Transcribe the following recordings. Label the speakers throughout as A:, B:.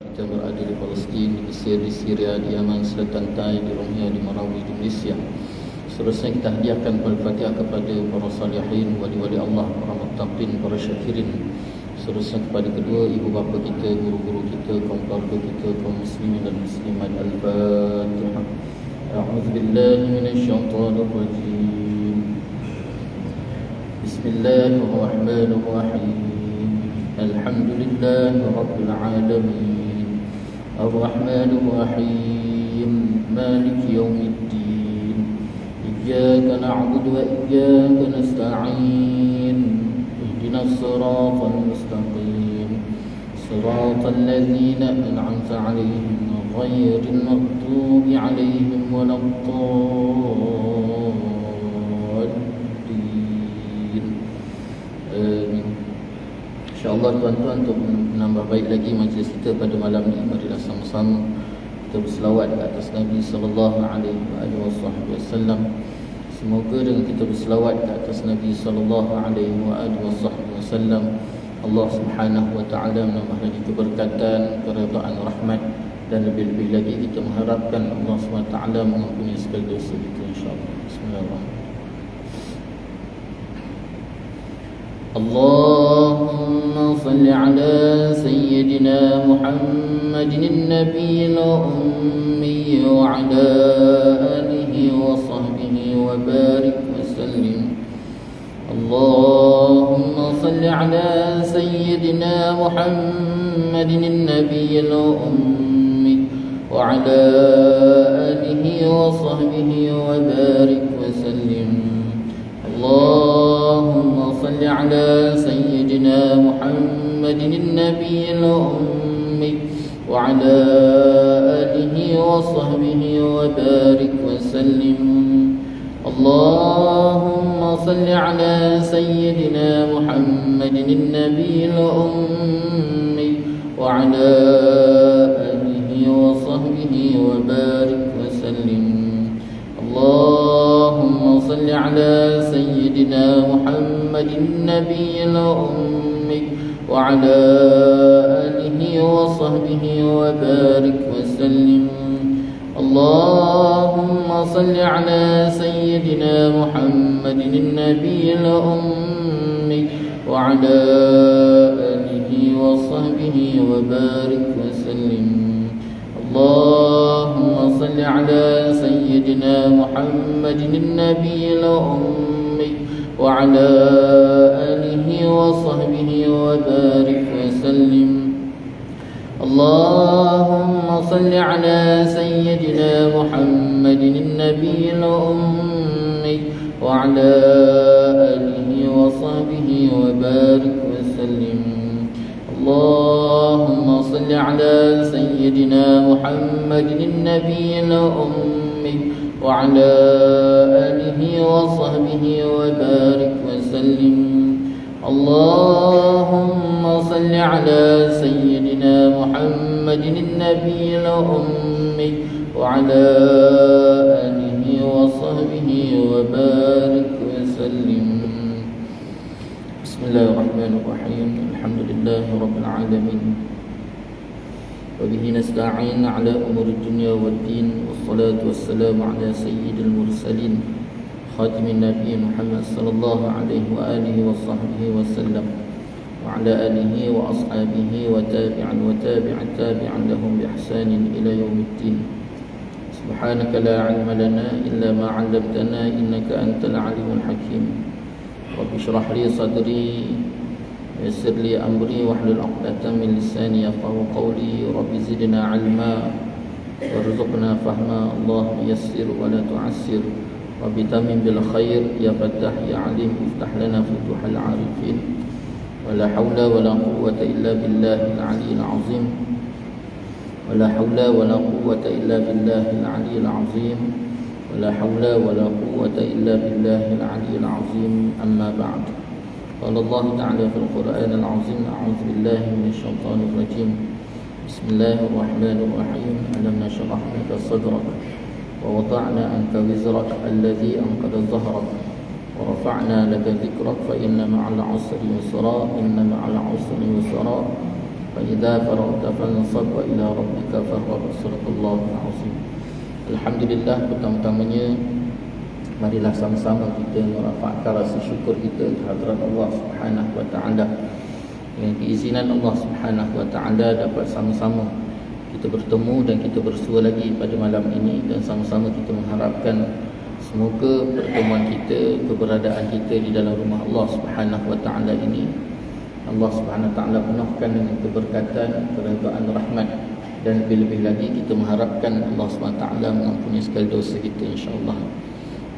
A: kita berada di Palestin, di Mesir, di Syria, di Yaman, Selatan Thai, di Romania, di Marawi, di Malaysia. Seterusnya kita hadiahkan Al-Fatihah kepada para salihin, wali-wali Allah, para muttaqin, para syakirin. Seterusnya kepada kedua ibu bapa kita, guru-guru kita, kaum keluarga kita, kaum muslimin dan muslimat. Al-Fatihah. A'udzu billahi minasyaitonir rajim. Bismillahirrahmanirrahim. Alhamdulillahi rabbil alamin. Ar-Rahmanir Rahim. Maliki yaumiddin. Iyyaka na'budu wa iyyaka nasta'in. Ihdinas siratal mustaqim. Siratal ladzina an'amta 'alaihim ghairil maghdubi 'alaihim waladdallin. Amin. InsyaAllah tuan-tuan, untuk menambah baik lagi majlis kita pada malam ini, marilah sama-sama kita berselawat ke atas Nabi sallallahu alaihi wasallam. Semoga dengan kita berselawat ke atas Nabi sallallahu alaihi wasallam, Allah Subhanahu wa taala menambah lagi keberkatan, keridaan, rahmat, dan lebih-lebih lagi kita mengharapkan Allah Subhanahu wa taala mengampuni segala dosa kita insya-Allah. Bismillahirrahmanirrahim. Allahumma salli ala sayyidina Muhammadin nabiyil ummi wa ala alihi wa sahbihi wa barik wa sallim. Allahumma salli ala sayyidina Muhammadin nabiyil ummi wa ala alihi wa sahbihi wa barik wa sallim. Allahumma salli ala sayyidina Muhammadin nabiyil ummi wa ala alihi wa sahbihi wa barik wa sallim. Allahumma salli ala sayyidina Muhammadin nabiyil ummi wa ala alihi wa sahbihi wa barik wa sallim. Allahumma salli ala sayyidina Muhammadin nabiyil ummi wa ala alihi wa sahbihi wa barik wa sallim. Allahumma salli ala sayyidina Muhammadin nabiyil ummi wa ala alihi wa sahbihi wa barik wa sallim. Allahumma salli ala sayyidina Muhammadin nabiyil ummi wa ala alihi wa sahbihi wa barik wa sallim. Allahumma salli ala sayyidina Muhammadin nabiyil ummi wa ala alihi wa sahbihi wa barik wa sallim. Allahumma salli ala sayyidina Muhammadin nabiyil ummi wa ala alihi wa sahbihi wa barik wa sallim. Allahumma salli ala sayyidina Muhammadin nabiyil ummi wa ala alihi wa sahbihi wa barik wa sallim. Bismillahirrahmanirrahim. Alhamdulillahi rabbil alamin. Wa bihi nasta'in ala umuri dunya waddin. Wassalatu wassalamu ala sayyidil mursalin khatimin nabiyyin Muhammad sallallahu alaihi wa alihi wa sahbihi wa sallam wa ala alihi wa ashabihi wa tabi'an wa tabi'an tabi'an lahum bi ihsanin ila yaumiddin. Subhanaka la 'ilma lana illa ma 'allamtana innaka antal 'alimul hakim. Rabbi shrah li sadri yassir li amri wahlul 'uqdatam min lisani yafqahu qawli. Rabbi zidna 'ilma warzuqna fahma. Allahumma yassir wa la tu'assir. Rabbi tamim bil khair ya fattah ya alim iftah lana futuhal 'arifin. Wa la hawla wa la quwwata illa billahil 'aliyyil 'azim. Wa la hawla wa la quwwata illa billahil 'aliyyil 'azim. ولا حول ولا قوة إلا بالله العلي العظيم. أما بعد. قال الله تعالى في القرآن العظيم: أعوذ بالله من الشيطان الرجيم. بسم الله الرحمن الرحيم. ألم نشرح لك صدرك ووضعنا عنك وزرك الذي أنقض ظهرك ورفعنا لك ذكرك فإن مع العسر يسرا إن مع العسر يسرا فإذا فرغت فانصب وإلى ربك فارغب. Sadaqallahul azim. Alhamdulillah, pertama-tamanya marilah sama-sama kita merafakkan rasa syukur kita kehadrat Allah Subhanahu wa taala. Dengan keizinan Allah Subhanahu wa taala dapat sama-sama kita bertemu dan kita bersua lagi pada malam ini, dan sama-sama kita mengharapkan semoga pertemuan kita, keberadaan kita di dalam rumah Allah Subhanahu wa taala ini, Allah Subhanahu wa taala penuhkan dengan keberkatan, keredaan, rahmat, dan lebih-lebih lagi kita mengharapkan Allah Subhanahu wa taala mengampuni segala dosa kita, insya-Allah.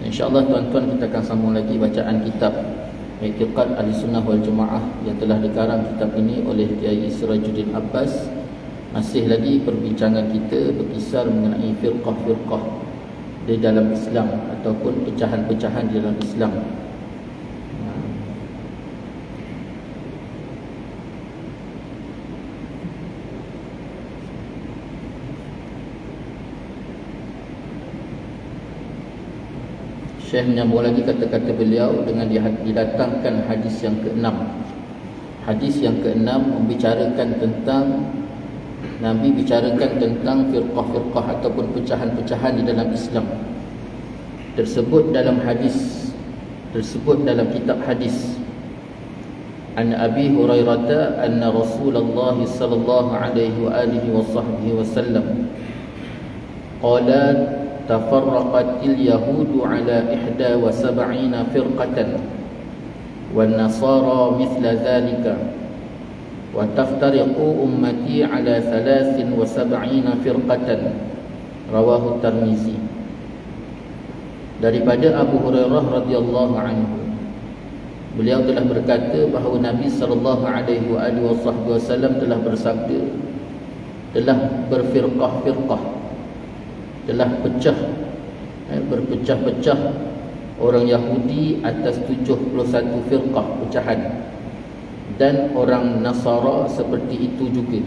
A: InsyaAllah tuan-tuan, kita akan sambung lagi bacaan kitab I'tiqad Ahlussunnah wal Jamaah yang telah dikarang kitab ini oleh Kiai Sirajuddin Abbas. Masih lagi perbincangan kita berkisar mengenai firqah-firqah di dalam Islam ataupun pecahan-pecahan di dalam Islam. Syekh menyambung lagi kata-kata beliau dengan didatangkan hadis yang ke-6. Hadis yang ke-6 membicarakan tentang, Nabi bicarakan tentang firqah-firqah ataupun pecahan-pecahan di dalam Islam. Tersebut dalam kitab hadis. An Abi Hurairah anna Rasulullah sallallahu alaihi wa alihi wasallam qala تفرقت اليهود على 71 فرقة والنصارى مثل ذلك وتفترق أمتي على 73 فرقة رواه الترمذي. Daripada Abu Hurairah radhiyallahu anhu, beliau telah berkata bahawa Nabi sallallahu alaihi wasallam telah bersabda, telah berfirqah-firqah, telah berpecah-pecah orang Yahudi atas 71 firqah pecahan, dan orang Nasara seperti itu juga,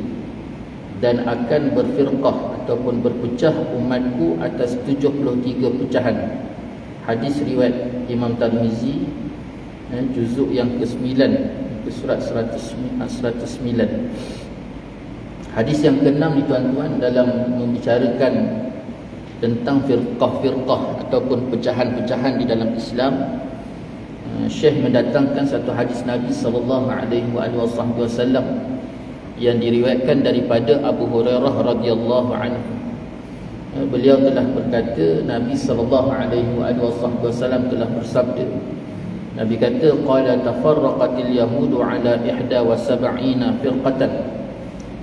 A: dan akan berfirqah ataupun berpecah umatku atas 73 pecahan. Hadis riwayat Imam Tirmizi, juzuk yang ke-9, surat 109. Hadis yang ke-6 ni tuan-tuan, dalam membicarakan tentang firqah-firqah ataupun pecahan-pecahan di dalam Islam. Syekh mendatangkan satu hadis Nabi sallallahu alaihi wasallam yang diriwayatkan daripada Abu Hurairah radhiyallahu anhu. Beliau telah berkata, Nabi sallallahu alaihi wasallam telah bersabda. Nabi kata, qala tafarraqatil yahudu ala 71 firqatan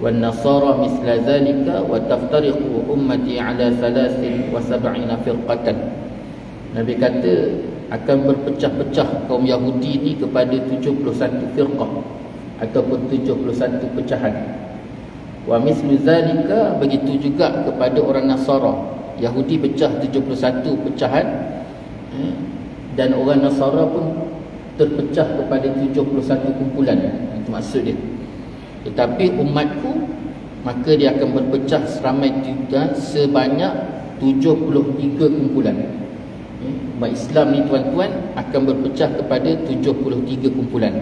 A: والنصارى مثل ذلك وتفترق أمتي على 73 فرقة. Nabi kata akan berpecah-pecah kaum Yahudi ni kepada 71 firqah ataupun 71 pecahan. Wa mislu zalika, begitu juga kepada orang Nasara. Yahudi pecah 71 pecahan, dan orang Nasara pun terpecah kepada 71 kumpulan. Itu maksud dia. Tetapi umatku, maka dia akan berpecah seramai sebanyak 73 kumpulan. Umat Islam ni tuan-tuan akan berpecah kepada 73 kumpulan.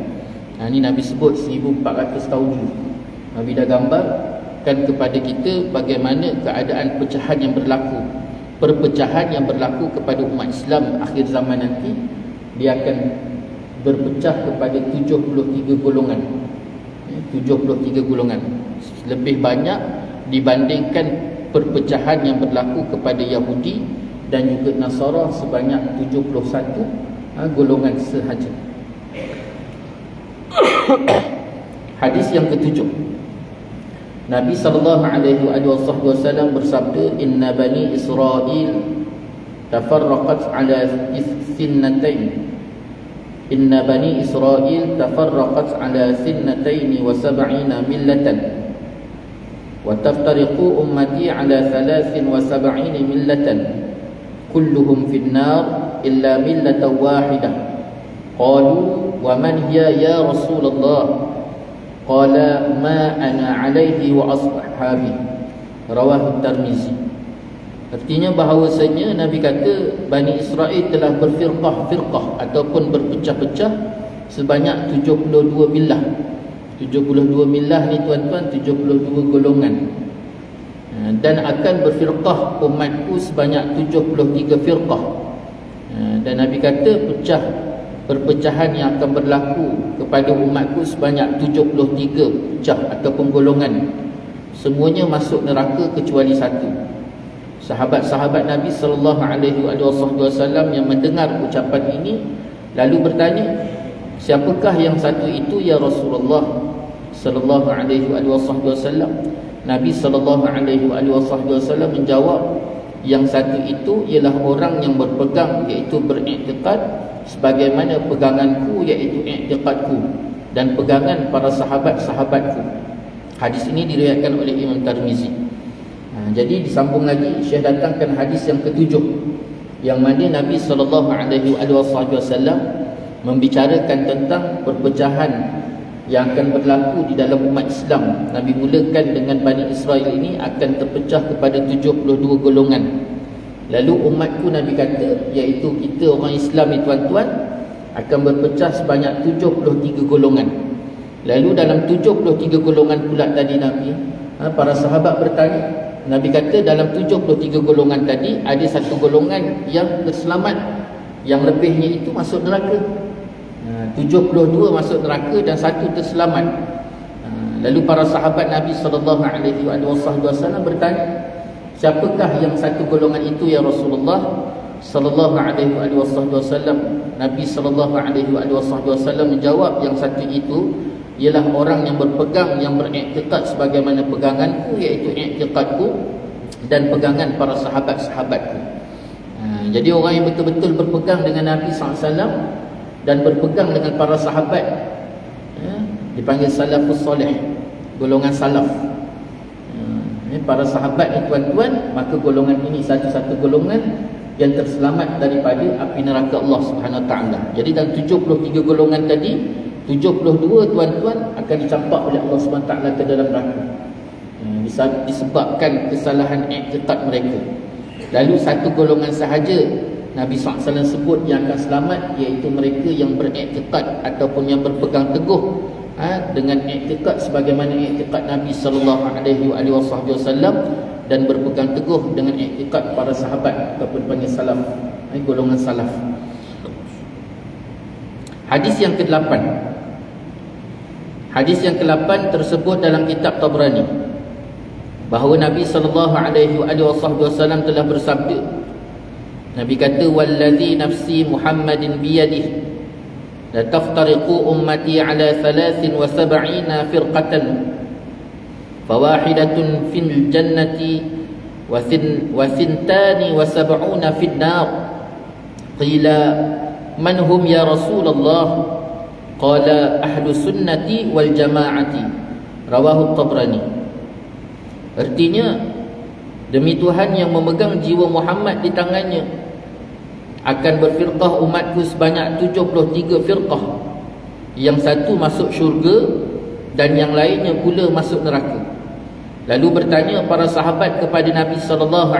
A: Ini Nabi sebut 1400 tahun dulu. Nabi dah gambarkan kepada kita bagaimana keadaan pecahan yang berlaku, perpecahan yang berlaku kepada umat Islam akhir zaman nanti. Dia akan berpecah kepada 73 golongan. 73 golongan, lebih banyak dibandingkan perpecahan yang berlaku kepada Yahudi dan juga Nasara sebanyak 71 golongan sahaja. Hadis yang ke-7, Nabi sallallahu alaihi wasallam bersabda, inna bani Israil tafarraqat ala sinnatain. Inna bani Israil tafarraqat ala 72 millatan wa taftariqu ummati ala 73 millatan kulluhum fin nar illa millatan wahidah. Qalu wa man hiya ya Rasulullah? Qala ma ana alaihi wa ashabi. Rawahu Tirmizi. Artinya bahawasanya Nabi kata Bani Israel telah berfirqah-firqah ataupun berpecah-pecah sebanyak 72 millah. 72 milah ni tuan-tuan, 72 golongan. Dan akan berfirqah umatku sebanyak 73 firqah. Dan Nabi kata perpecahan yang akan berlaku kepada umatku sebanyak 73 pecah ataupun golongan. Semuanya masuk neraka kecuali satu. Sahabat-sahabat Nabi SAW yang mendengar ucapan ini lalu bertanya, siapakah yang satu itu ya Rasulullah sallallahu alaihi wasallam? Nabi sallallahu alaihi wasallam menjawab, yang satu itu ialah orang yang berpegang, iaitu beriktikad sebagaimana peganganku, iaitu iktikadku, dan pegangan para sahabat-sahabatku. Hadis ini diriwayatkan oleh Imam Tirmizi. Jadi disambung lagi, Syekh datangkan hadis yang ketujuh, yang mana Nabi sallallahu alaihi wasallam membicarakan tentang perpecahan yang akan berlaku di dalam umat Islam. Nabi mulakan dengan Bani Israel ini akan terpecah kepada 72 golongan. Lalu umatku, Nabi kata, iaitu kita orang Islam ni tuan-tuan, akan berpecah sebanyak 73 golongan. Lalu dalam 73 golongan pula tadi Nabi, para sahabat bertanya, Nabi kata dalam 73 golongan tadi ada satu golongan yang terselamat, yang lebihnya itu masuk neraka. 72 masuk neraka dan satu terselamat. Lalu para sahabat Nabi SAW bertanya, siapakah yang satu golongan itu ya Rasulullah sallallahu alaihi wasallam? Nabi sallallahu alaihi wasallam menjawab, yang satu itu ialah orang yang berpegang, yang beriktikad sebagaimana peganganku, iaitu iktikadku dan pegangan para sahabat-sahabatku. Jadi orang yang betul-betul berpegang dengan Nabi SAW dan berpegang dengan para sahabat, dipanggil salafus soleh, golongan salaf. Para sahabat ni tuan-tuan, maka golongan ini satu-satu golongan yang terselamat daripada api neraka Allah Subhanahu Wa Taala. Jadi dalam 73 golongan tadi, 72 tuan-tuan akan dicampak oleh Allah Subhanahu Wa Taala ke dalam neraka, disebabkan kesalahan iktikad mereka. Lalu satu golongan sahaja Nabi SAW sebut yang akan selamat, iaitu mereka yang beriktikad ataupun yang berpegang teguh dengan iktikad sebagaimana iktikad Nabi SAW dan berpegang teguh dengan iktikad para sahabat ataupun panggil salaf, golongan salaf. Hadis yang ke-8. Hadis yang ke-8 tersebut dalam kitab Tabrani, bahawa Nabi SAW telah bersabda, Nabi kata, wallazi nafsi Muhammadin biyadihi la taftariqu ummati ala 73 firqatan fawahidatun fil jannati wa thintani wa sab'una fid nar. Qila man hum ya Rasulullah? Qala ahlu sunnati wal jama'ati. Rawahu Tabrani. Artinya, demi Tuhan yang memegang jiwa Muhammad di tangannya, akan berfirqah umatku sebanyak 73 firqah. Yang satu masuk syurga dan yang lainnya pula masuk neraka. Lalu bertanya para sahabat kepada Nabi SAW,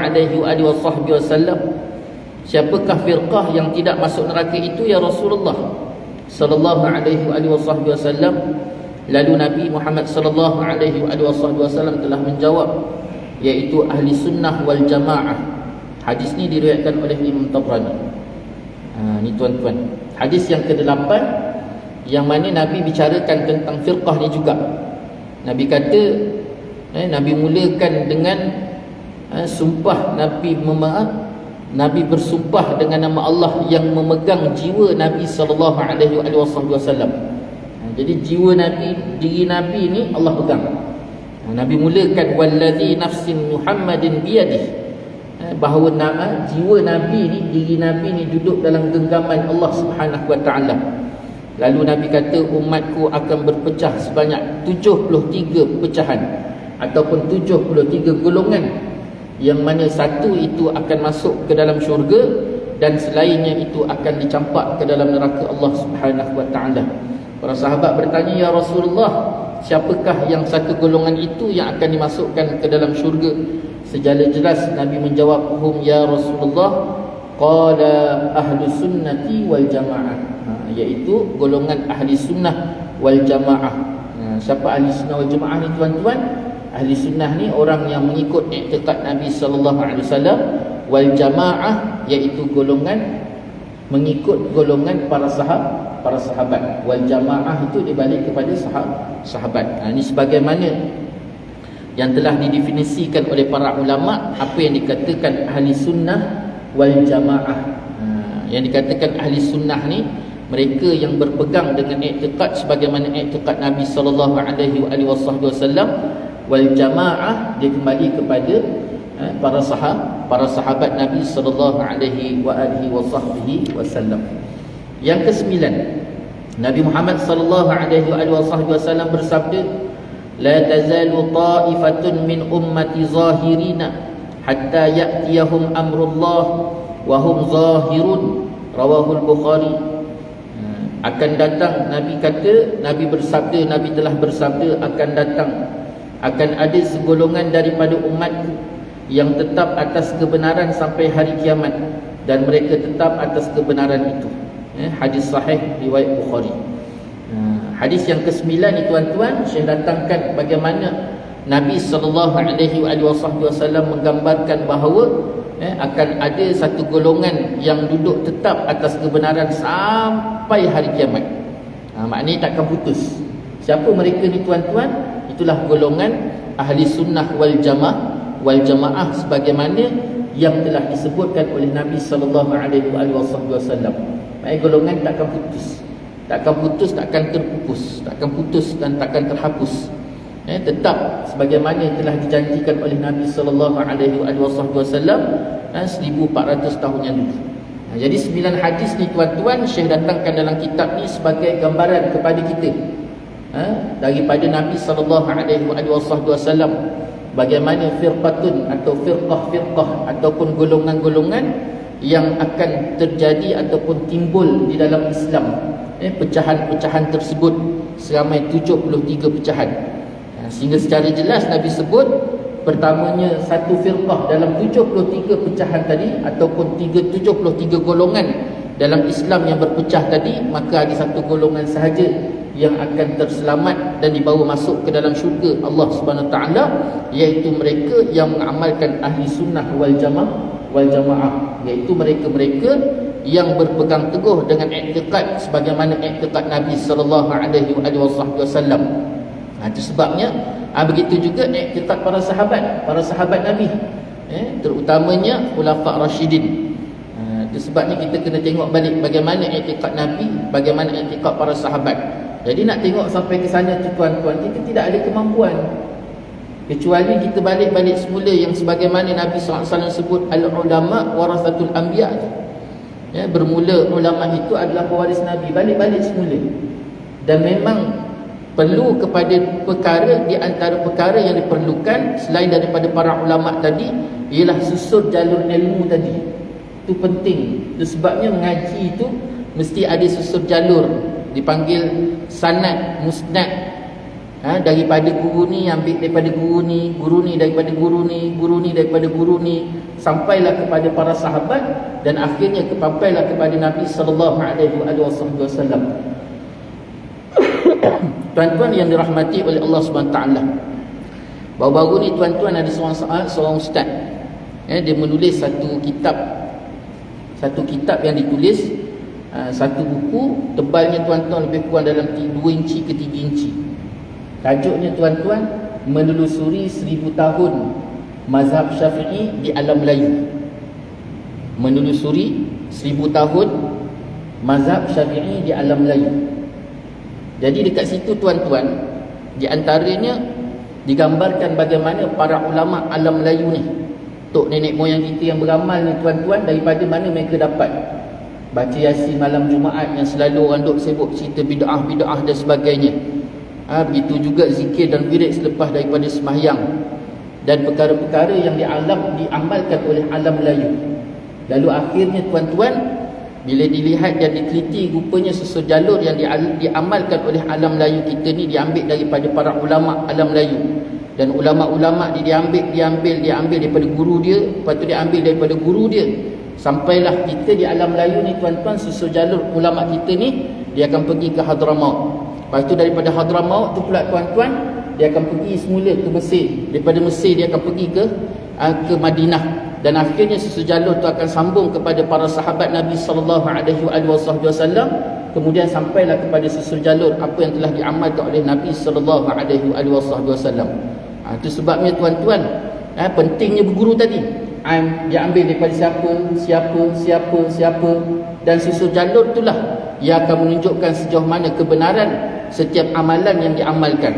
A: siapakah firqah yang tidak masuk neraka itu ya Rasulullah sallallahu alaihi wasallam? Lalu Nabi Muhammad sallallahu alaihi wasallam telah menjawab, iaitu ahli sunnah wal jamaah. Hadis ni diriwayatkan oleh Imam Tabrani. Ni tuan-tuan, hadis yang ke-8 yang mana Nabi bicarakan tentang firqah ni juga. Nabi kata, Nabi mulakan dengan sumpah. Nabi bersumpah dengan nama Allah yang memegang jiwa Nabi sallallahu alaihi wasallam. Jadi jiwa Nabi, diri Nabi ni Allah pegang. Nabi mulakan wallazi nafsi Muhammadin biyadihi, bahawa jiwa Nabi ni, diri Nabi ni duduk dalam genggaman Allah Subhanahu Wa Taala. Lalu Nabi kata umatku akan berpecah sebanyak 73 pecahan ataupun 73 golongan, yang mana satu itu akan masuk ke dalam syurga dan selainnya itu akan dicampak ke dalam neraka Allah Subhanahu Wa Taala. Para sahabat bertanya, ya Rasulullah, siapakah yang satu golongan itu yang akan dimasukkan ke dalam syurga? Sejelas Nabi menjawab, hum ya Rasulullah, qala ahlu sunnati wal jamaah, iaitu golongan ahli sunnah wal jamaah. Siapa ahli sunnah wal jamaah ni tuan-tuan? Ahli sunnah ni orang yang mengikut i'tiqad Nabi SAW, wal jamaah iaitu golongan mengikut golongan para sahabat. Wal jamaah itu dibalik kepada sahabat. Ini sebagaimana yang telah didefinisikan oleh para ulama apa yang dikatakan ahli sunnah wal jamaah. Yang dikatakan ahli sunnah ni mereka yang berpegang dengan i'tiqad sebagaimana i'tiqad Nabi SAW. Wal jamaah dia kembali kepada para sahabat Nabi SAW. Yang kesembilan, Nabi Muhammad SAW bersabda, la tazalu ta'ifatun min ummati zahirina hatta ya'tiyahum amrullah wa hum zahirun, rawahul Bukhari. Akan datang, Nabi telah bersabda, akan ada segolongan daripada umatku yang tetap atas kebenaran sampai hari kiamat, dan mereka tetap atas kebenaran itu. Hadis sahih riwayat Bukhari. Hadis yang ke-9 ni tuan-tuan, Syekh datangkan bagaimana Nabi SAW menggambarkan bahawa akan ada satu golongan yang duduk tetap atas kebenaran sampai hari kiamat. Maknanya takkan putus. Siapa mereka ni tuan-tuan? Itulah golongan ahli sunnah wal jamaah sebagaimana yang telah disebutkan oleh Nabi SAW. Maknanya golongan takkan putus. Takkan terpupus, takkan putus dan takkan terhapus. Tetap sebagaimana yang telah dijanjikan oleh Nabi SAW 1400 tahun yang dulu. Jadi 9 hadis ni tuan-tuan, Syekh datangkan dalam kitab ni sebagai gambaran kepada kita daripada Nabi SAW bagaimana firqatun atau firqah ataupun golongan-golongan yang akan terjadi ataupun timbul di dalam Islam. Pecahan-pecahan tersebut seramai 73 pecahan. Sehingga secara jelas Nabi sebut pertamanya satu firqah dalam 73 pecahan tadi ataupun 73 golongan dalam Islam yang berpecah tadi, maka ada satu golongan sahaja yang akan terselamat dan dibawa masuk ke dalam syurga Allah Subhanahu Wa Taala, iaitu mereka yang mengamalkan ahli sunnah wal jamaah, iaitu mereka-mereka yang berpegang teguh dengan i'tiqad sebagaimana i'tiqad Nabi sallallahu alaihi wasallam. Itu sebabnya begitu juga i'tiqad para sahabat Nabi, terutamanya khulafa rasyidin. Itu sebabnya kita kena tengok balik bagaimana i'tiqad Nabi, bagaimana i'tiqad para sahabat. Jadi nak tengok sampai ke sana tu tuan-tuan, kita tidak ada kemampuan kecuali kita balik semula yang sebagaimana Nabi SAW sebut al-ulama warasatul anbiya. Bermula ulama itu adalah pewaris Nabi, balik semula. Dan memang perlu kepada perkara, di antara perkara yang diperlukan selain daripada para ulama tadi ialah susur jalur ilmu tadi. Itu penting. Itu sebabnya mengaji itu mesti ada susur jalur, dipanggil sanad, musnad. Daripada guru ni ambil daripada guru ni daripada guru ni daripada guru ni, sampailah kepada para sahabat dan akhirnya sampailah kepada Nabi sallallahu alaihi wasallam. Tuan-tuan yang dirahmati oleh Allah Subhanahu taala, baru-baru ni tuan-tuan ada seorang ustaz, dia menulis satu kitab yang ditulis satu buku, tebalnya tuan-tuan lebih kurang dalam 2 inci ke 3 inci. Tajuknya tuan-tuan, menelusuri 1000 tahun mazhab Syafi'i di alam Melayu. Menelusuri 1000 tahun mazhab Syafi'i di alam Melayu. Jadi dekat situ tuan-tuan, di antaranya digambarkan bagaimana para ulama alam Melayu ni, tok nenek moyang kita yang beramal ni tuan-tuan, daripada mana mereka dapat baca Yasin malam Jumaat yang selalu orang duk sibuk cerita bid'ah dan sebagainya. Begitu juga zikir dan wirid selepas daripada sembahyang dan perkara-perkara yang diamalkan oleh alam Melayu. Lalu akhirnya tuan-tuan, bila dilihat dan diteliti, rupanya susur jalur yang diamalkan oleh alam Melayu kita ni diambil daripada para ulama alam Melayu. Dan ulama-ulama diambil daripada guru dia, lepas tu diambil daripada guru dia. Sampailah kita di alam Melayu ni tuan-tuan, susur jalur ulama kita ni, dia akan pergi ke Hadramaut. Lepas tu daripada Hadramaut tu pula tuan-tuan, dia akan pergi semula ke Mesir. Daripada Mesir dia akan pergi ke Madinah, dan akhirnya susu jalur tu akan sambung kepada para sahabat Nabi sallallahu alaihi wasallam. Kemudian sampailah kepada susu jalur apa yang telah diamalkan oleh Nabi sallallahu alaihi wasallam. Itu sebabnya tuan-tuan, pentingnya berguru tadi. Dia ambil daripada siapa, dan susu jalur itulah yang akan menunjukkan sejauh mana kebenaran setiap amalan yang diamalkan.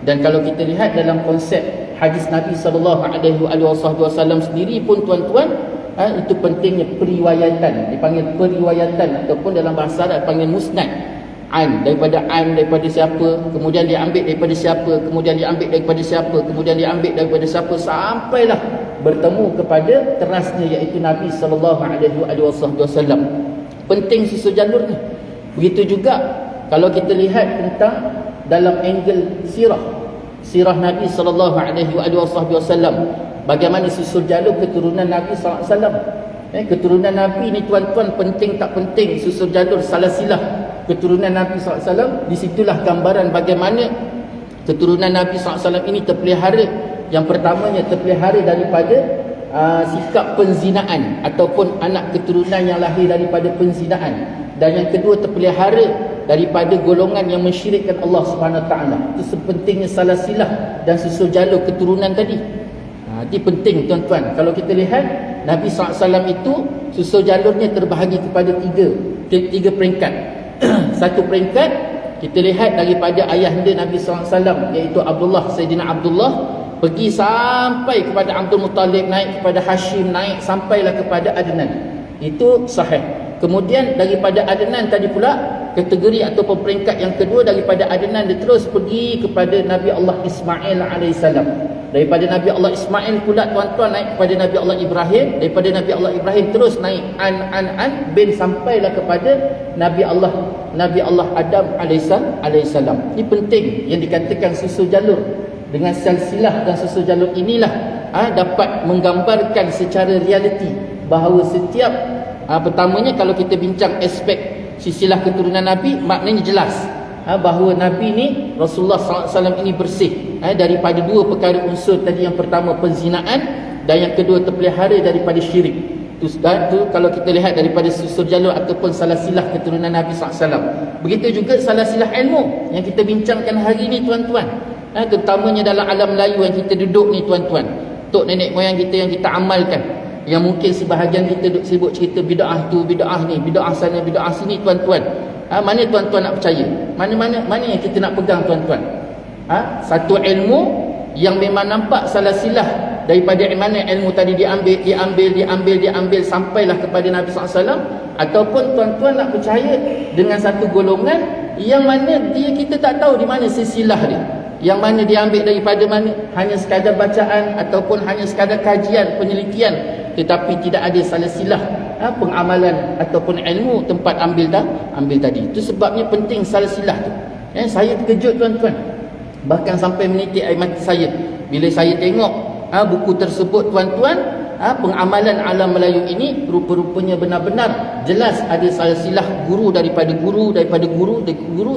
A: Dan kalau kita lihat dalam konsep hadis Nabi sallallahu alaihi wasallam sendiri pun tuan-tuan, itu pentingnya periwayatan. Dipanggil periwayatan, ataupun dalam bahasa Arab dipanggil musnad. Daripada siapa, kemudian diambil daripada siapa, kemudian diambil daripada siapa, kemudian diambil daripada siapa, sampailah bertemu kepada terasnya, iaitu Nabi sallallahu alaihi wasallam. Penting susu jalur ni. Begitu juga kalau kita lihat tentang dalam angle sirah Nabi sallallahu alaihi wasallam, bagaimana susul jalur keturunan Nabi sallallahu alaihi wasallam. Keturunan Nabi ni tuan-tuan, penting tak penting susul jalur salasilah keturunan Nabi sallallahu alaihi wasallam. Di situlah gambaran bagaimana keturunan Nabi sallallahu alaihi wasallam ini terpelihara. Yang pertamanya terpelihara daripada sikap penzinaan, ataupun anak keturunan yang lahir daripada penzinaan. Dan yang kedua, terpelihara daripada golongan yang mensyirikkan Allah Subhanahu Wa Taala. Itu sepentingnya salasilah dan susul jalur keturunan tadi. Ini penting tuan-tuan. Kalau kita lihat Nabi SAW itu susul jalurnya terbahagi kepada tiga peringkat. Satu peringkat kita lihat daripada ayahanda Nabi SAW, iaitu Sayyidina Abdullah, pergi sampai kepada Abdul Muttalib, naik kepada Hashim, naik sampailah kepada Adnan. Itu sahih. Kemudian daripada Adnan tadi pula, kategori ataupun peringkat yang kedua, daripada Adnan dia terus pergi kepada Nabi Allah Ismail alaihissalam. Daripada Nabi Allah Ismail pula tuan-tuan naik kepada Nabi Allah Ibrahim. Daripada Nabi Allah Ibrahim terus naik an bin sampailah kepada Nabi Allah Adam alaihissalam. Ini penting yang dikatakan susul jalur. Dengan silsilah dan susul jalur inilah dapat menggambarkan secara realiti bahawa setiap pertamanya, kalau kita bincang aspek silsilah keturunan Nabi, maknanya jelas bahawa Nabi ni, Rasulullah SAW ini bersih daripada dua perkara unsur tadi. Yang pertama penzinaan, dan yang kedua terpelihara daripada syirik. Itu kalau kita lihat daripada susul jalur ataupun salasilah keturunan Nabi SAW. Begitu juga salasilah ilmu yang kita bincangkan hari ni tuan-tuan, terutamanya dalam alam Melayu yang kita duduk ni tuan-tuan. Tok nenek moyang kita yang kita amalkan, yang mungkin sebahagian kita duduk sibuk cerita bid'ah tu, bid'ah ni, bid'ah sana, bid'ah sini tuan-tuan. Mana tuan-tuan nak percaya? Mana yang kita nak pegang tuan-tuan? Satu ilmu yang memang nampak salasilah daripada mana ilmu tadi diambil sampailah kepada Nabi SAW. Ataupun tuan-tuan nak percaya dengan satu golongan yang mana kita tak tahu di mana silsilah dia, yang mana diambil daripada mana, hanya sekadar bacaan ataupun hanya sekadar kajian, penelitian, tetapi tidak ada salasilah pengamalan ataupun ilmu tempat ambil tadi. Itu sebabnya penting salasilah tu. Saya terkejut tuan-tuan, bahkan sampai menitik air mata saya bila saya tengok buku tersebut tuan-tuan. Pengamalan alam Melayu ini rupa-rupanya benar-benar jelas ada silsilah guru daripada guru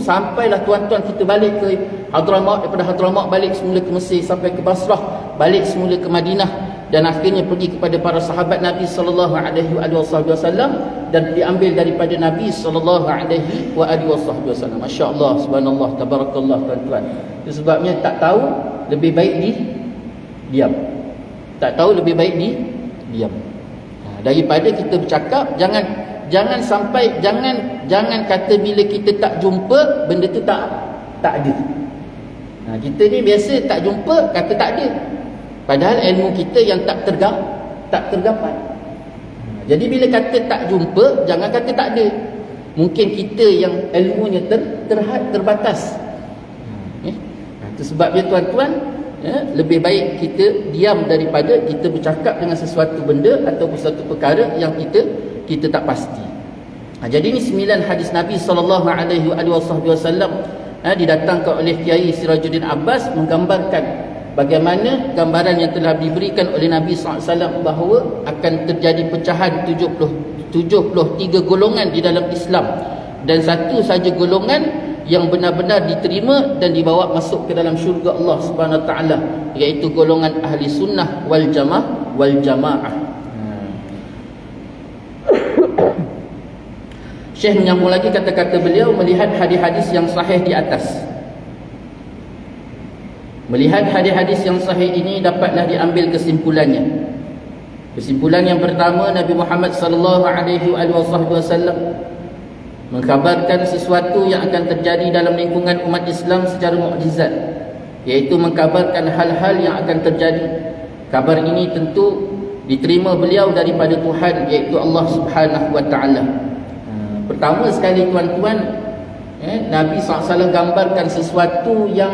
A: sampailah tuan-tuan kita balik ke Hadramaut, daripada Hadramaut balik semula ke Mesir, sampai ke Basrah, balik semula ke Madinah, dan akhirnya pergi kepada para sahabat Nabi sallallahu alaihi wasallam, dan diambil daripada Nabi sallallahu alaihi wasallam. Masya-Allah, subhanallah, tabarakallah tuan-tuan. Itu sebabnya tak tahu lebih baik diam. Tak tahu lebih baik diam. Daripada kita bercakap, jangan sampai jangan kata bila kita tak jumpa benda tu tak ada. Kita ni biasa tak jumpa kata tak ada. Padahal ilmu kita yang tak tergapai. Jadi bila kata tak jumpa, jangan kata tak ada. Mungkin kita yang ilmunya terbatas. Itu sebabnya tuan-tuan, lebih baik kita diam daripada kita bercakap dengan sesuatu benda ataupun sesuatu perkara yang kita tak pasti. Jadi ini 9 hadis Nabi sallallahu alaihi wasallam didatangkan oleh Kiai Sirajuddin Abbas, menggambarkan bagaimana gambaran yang telah diberikan oleh Nabi sallallahu alaihi wasallam bahawa akan terjadi pecahan 73 golongan di dalam Islam, dan satu saja golongan yang benar-benar diterima dan dibawa masuk ke dalam syurga Allah Subhanahu Wa Taala, iaitu golongan ahli sunnah wal jamaah. Syekh menyambung lagi kata-kata beliau, melihat hadis-hadis yang sahih di atas. Melihat hadis-hadis yang sahih ini dapatlah diambil kesimpulannya. Kesimpulan yang pertama, Nabi Muhammad sallallahu alaihi wasallam mengkhabarkan sesuatu yang akan terjadi dalam lingkungan umat Islam secara mukjizat, iaitu mengkhabarkan hal-hal yang akan terjadi. Kabar ini tentu diterima beliau daripada Tuhan, iaitu Allah Subhanahu wa taala. Pertama sekali tuan-tuan, Nabi SAW gambarkan sesuatu yang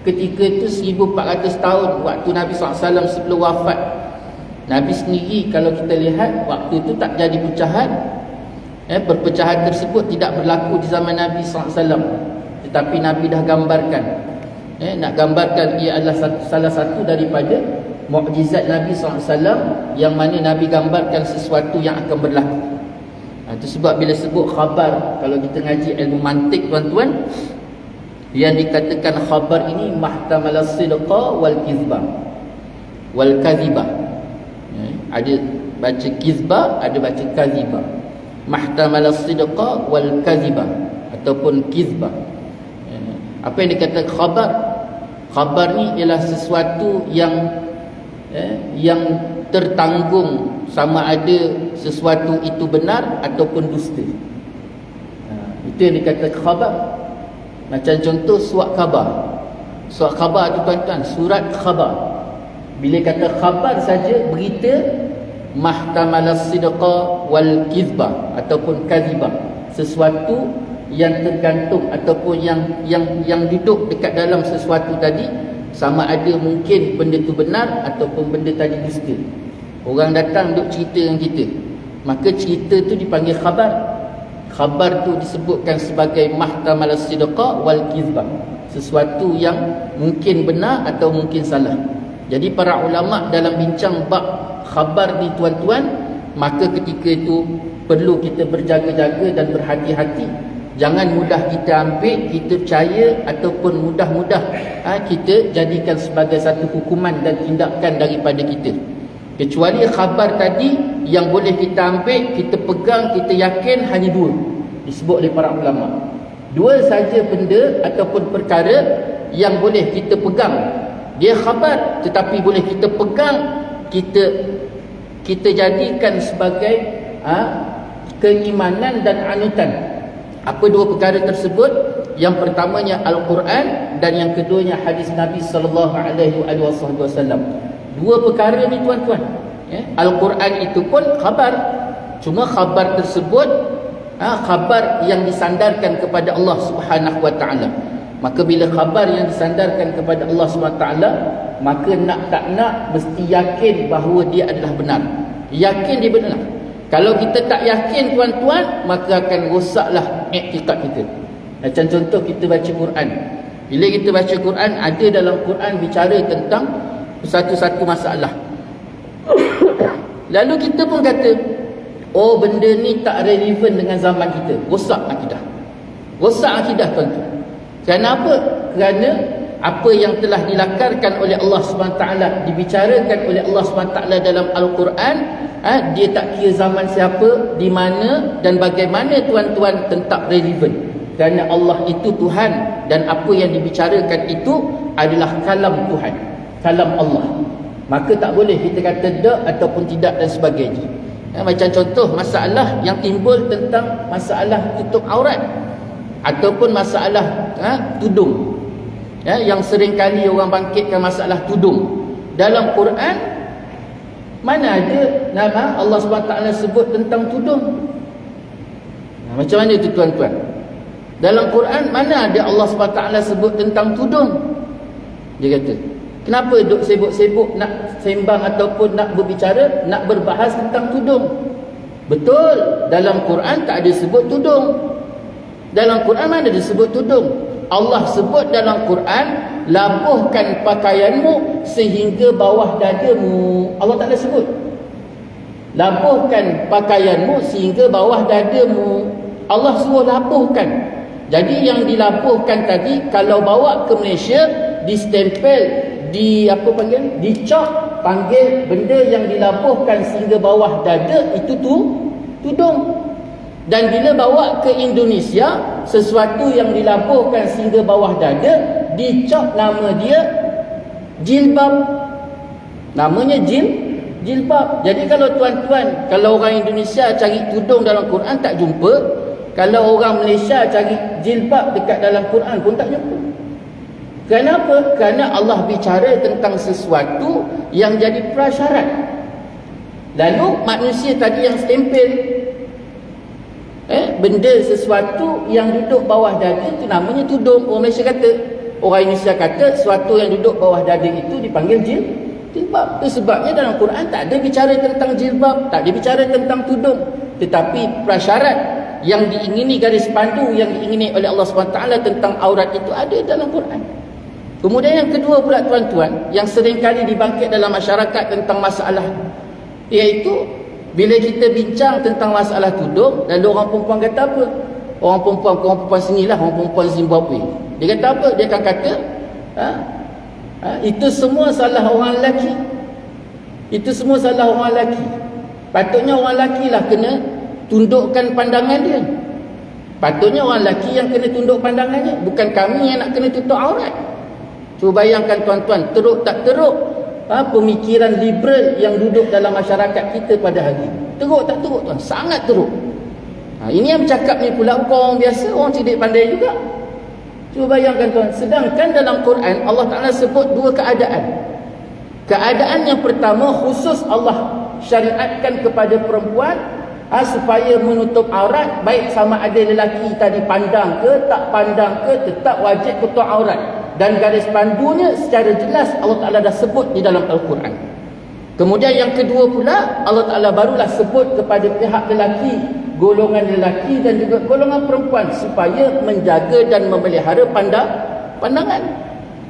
A: ketika itu 1400 tahun waktu Nabi SAW sebelum wafat. Nabi sendiri kalau kita lihat waktu itu tak jadi pecahan. Perpecahan tersebut tidak berlaku di zaman Nabi SAW, tetapi Nabi dah gambarkan. Nak gambarkan ia adalah salah satu daripada mukjizat Nabi SAW, yang mana Nabi gambarkan sesuatu yang akan berlaku. Itu sebab bila sebut khabar, kalau kita ngaji ilmu mantik tuan-tuan, yang dikatakan khabar ini mahtamal sidqa wal kizbah wal kadhibah. Ada baca kizbah, ada baca kadhibah. Mahtamal sidqa wal kadhibah ataupun kizbah. Apa yang dikatakan khabar? Khabar ni ialah sesuatu yang tertanggung, sama ada sesuatu itu benar ataupun dusta. Itu yang dikatakan khabar. Macam contoh surat khabar. Surat khabar tu tuan-tuan, surat khabar. Bila kata khabar saja, berita, mahtamal sidqa wal kizbah ataupun kadhibah, sesuatu yang tergantung ataupun yang duduk dekat dalam sesuatu tadi, sama ada mungkin benda tu benar ataupun benda tadi dusta. Orang datang duk cerita dengan kita, maka cerita tu dipanggil khabar. Khabar tu disebutkan sebagai mahtamal sidqa wal kizbah, sesuatu yang mungkin benar atau mungkin salah. Jadi para ulama dalam bincang bab khabar ni tuan-tuan, maka ketika itu perlu kita berjaga-jaga dan berhati-hati. Jangan mudah kita ambil, kita percaya, ataupun mudah-mudah kita jadikan sebagai satu hukuman dan tindakan daripada kita. Kecuali khabar tadi yang boleh kita ambil, kita pegang, kita yakin, hanya dua disebut oleh para ulama. Dua saja benda ataupun perkara yang boleh kita pegang. Dia khabar tetapi boleh kita pegang, kita jadikan sebagai keimanan dan anutan. Apa dua perkara tersebut? Yang pertamanya Al-Quran dan yang keduanya hadis Nabi sallallahu alaihi wasallam. Dua perkara ni tuan-tuan, Al-Quran itu pun khabar, cuma khabar tersebut khabar yang disandarkan kepada Allah Subhanahu wa taala. Maka bila khabar yang disandarkan kepada Allah Subhanahu wa taala, maka nak tak nak mesti yakin bahawa dia adalah benar. Yakin dia benar. Kalau kita tak yakin tuan-tuan, maka akan rosaklah iktikad kita. Macam contoh kita baca Quran. Bila kita baca Quran, ada dalam Quran bicara tentang satu-satu masalah. Lalu kita pun kata, oh benda ni tak relevan dengan zaman kita. Rosak akidah. Rosak akidah tuan-tuan. Kenapa? Kerana apa yang telah dilakarkan oleh Allah SWT, dibicarakan oleh Allah SWT dalam Al-Quran, dia tak kira zaman siapa, di mana dan bagaimana tuan-tuan, tetap relevan. Kerana Allah itu Tuhan, dan apa yang dibicarakan itu adalah kalam Tuhan, kalam Allah. Maka tak boleh kita kata tak ataupun tidak dan sebagainya. Macam contoh masalah yang timbul tentang masalah tutup aurat ataupun masalah tudung. Yang sering kali orang bangkitkan masalah tudung. Dalam Quran mana ada nama Allah SWT sebut tentang tudung? Macam mana itu tuan-tuan? Dalam Quran mana ada Allah SWT sebut tentang tudung? Dia kata, kenapa duk sibuk-sibuk nak sembang ataupun nak berbicara, nak berbahas tentang tudung? Betul, dalam Quran tak ada sebut tudung. Dalam Quran mana disebut tudung? Allah sebut dalam Quran, labuhkan pakaianmu sehingga bawah dadamu. Allah tak ada sebut. Labuhkan pakaianmu sehingga bawah dadamu. Allah suruh labuhkan. Jadi yang dilabuhkan tadi kalau bawa ke Malaysia distempel, dicop, panggil benda yang dilabuhkan sehingga bawah dada itu tudung. Dan bila bawa ke Indonesia, sesuatu yang dilabuhkan sehingga bawah dada dicop, nama dia jilbab. Namanya jilbab. Jadi kalau tuan-tuan, kalau orang Indonesia cari tudung dalam Quran tak jumpa, kalau orang Malaysia cari jilbab dekat dalam Quran pun tak jumpa. Kenapa? Kerana Allah bicara tentang sesuatu yang jadi prasyarat. Lalu manusia tadi yang stempel, benda sesuatu yang duduk bawah dada itu namanya tudung. Orang Malaysia kata, orang Indonesia kata sesuatu yang duduk bawah dada itu dipanggil jilbab. Itu sebabnya dalam Quran tak ada bicara tentang jilbab, tak ada bicara tentang tudung. Tetapi prasyarat yang diingini, garis pandu yang diingini oleh Allah SWT tentang aurat itu ada dalam Quran. Kemudian yang kedua pula tuan-tuan, yang seringkali dibangkit dalam masyarakat tentang masalah, iaitu bila kita bincang tentang masalah tudung, lalu orang perempuan kata apa? Orang perempuan sinilah, orang perempuan Zimbabwe. Dia kata apa? Dia akan kata, itu semua salah orang lelaki. Itu semua salah orang lelaki. Patutnya orang lelaki lah kena tundukkan pandangan dia. Patutnya orang lelaki yang kena tunduk pandangannya, bukan kami yang nak kena tutup aurat. Cuba bayangkan tuan-tuan, teruk tak teruk pemikiran liberal yang duduk dalam masyarakat kita pada hari ini. Teruk tak teruk tuan? Sangat teruk. Ini yang bercakap ni pula bukan orang biasa, orang cerdik pandai juga. Cuba bayangkan tuan, sedangkan dalam Quran Allah Ta'ala sebut dua keadaan. Keadaan yang pertama, khusus Allah syariatkan kepada perempuan supaya menutup aurat, baik sama ada lelaki tadi pandang ke tak pandang ke, tetap wajib tutup aurat. Dan garis pandunya secara jelas Allah Ta'ala dah sebut di dalam Al-Quran. Kemudian yang kedua pula, Allah Ta'ala barulah sebut kepada pihak lelaki, golongan lelaki dan juga golongan perempuan, supaya menjaga dan memelihara pandangan.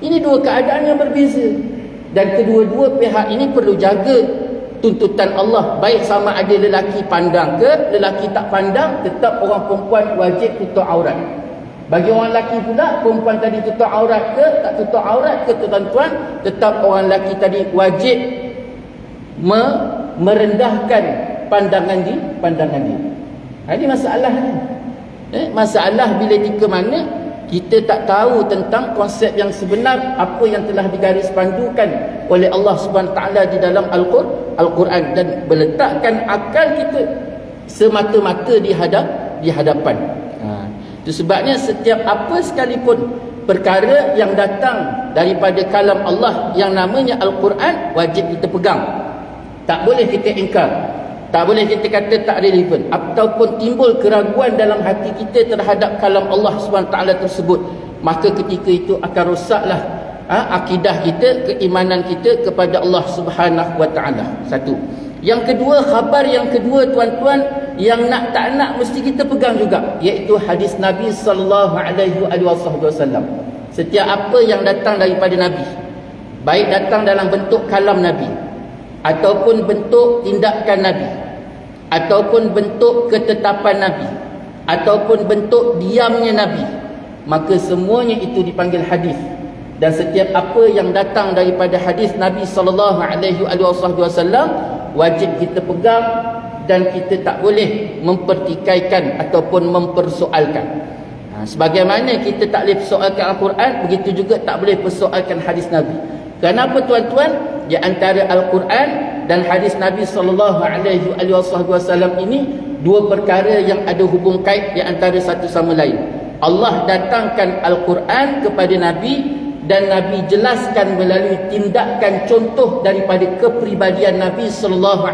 A: Ini dua keadaan yang berbeza, dan kedua-dua pihak ini perlu jaga tuntutan Allah, baik sama ada lelaki pandang ke lelaki tak pandang, tetap orang perempuan wajib tutup aurat. Bagi orang lelaki pula, perempuan tadi tutup aurat ke tak tutup aurat ke tuan-tuan, tetap orang lelaki tadi wajib merendahkan pandangan dia. Ini masalahnya. Masalah bila di ke mana kita tak tahu tentang konsep yang sebenar, apa yang telah digaris pandukan oleh Allah SWT di dalam Al-Quran, dan meletakkan akal kita semata-mata di hadapan. Itu sebabnya setiap apa sekalipun perkara yang datang daripada kalam Allah yang namanya Al-Quran, wajib kita pegang. Tak boleh kita ingkar, tak boleh kita kata tak relevan, ataupun timbul keraguan dalam hati kita terhadap kalam Allah SWT tersebut. Maka ketika itu akan rosaklah akidah kita, keimanan kita kepada Allah SWT. Satu. Yang kedua, khabar yang kedua tuan-tuan, yang nak tak nak mesti kita pegang juga, iaitu hadis Nabi SAW. Setiap apa yang datang daripada Nabi, baik datang dalam bentuk kalam Nabi, ataupun bentuk tindakan Nabi, ataupun bentuk ketetapan Nabi, ataupun bentuk diamnya Nabi, maka semuanya itu dipanggil hadis. Dan setiap apa yang datang daripada hadis Nabi SAW wajib kita pegang, dan kita tak boleh mempertikaikan ataupun mempersoalkan. Sebagaimana kita tak boleh persoalkan Al-Quran, begitu juga tak boleh persoalkan hadis Nabi. Kenapa tuan-tuan? Di antara Al-Quran dan hadis Nabi SAW ini dua perkara yang ada hubung kait di antara satu sama lain. Allah datangkan Al-Quran kepada Nabi, dan Nabi jelaskan melalui tindakan contoh daripada kepribadian Nabi SAW,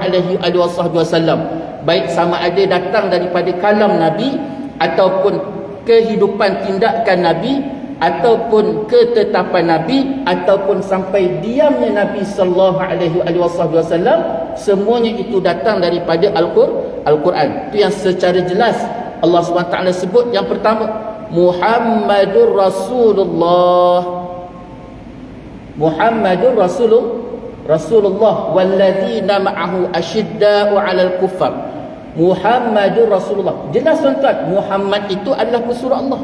A: baik sama ada datang daripada kalam Nabi, ataupun kehidupan tindakan Nabi, ataupun ketetapan Nabi, ataupun sampai diamnya Nabi SAW, semuanya itu datang daripada Al-Quran. Itu yang secara jelas Allah SWT sebut. Yang pertama, Muhammadur Rasulullah. Muhammadur Rasulullah walladzina ma'ahu asyidda'u 'alal kuffar. Muhammadur Rasulullah. Jelas tuan-tuan, Muhammad itu adalah pesuruh Allah.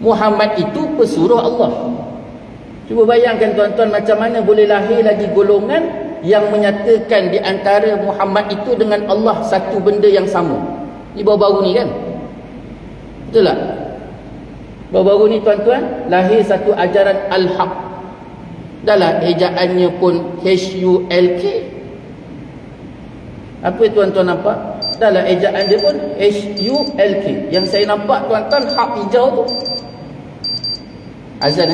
A: Muhammad itu pesuruh Allah. Cuba bayangkan tuan-tuan, macam mana boleh lahir lagi golongan yang menyatakan di antara Muhammad itu dengan Allah satu benda yang sama. Ini baru-baru ni kan? Betul tak? Baru-baru ni tuan-tuan, lahir satu ajaran Al-Haq. Dahlah ejaannya pun HULK. Apa tuan-tuan nampak? Dahlah ejaan dia pun HULK. Yang saya nampak tuan-tuan, hak hijau tu. Azan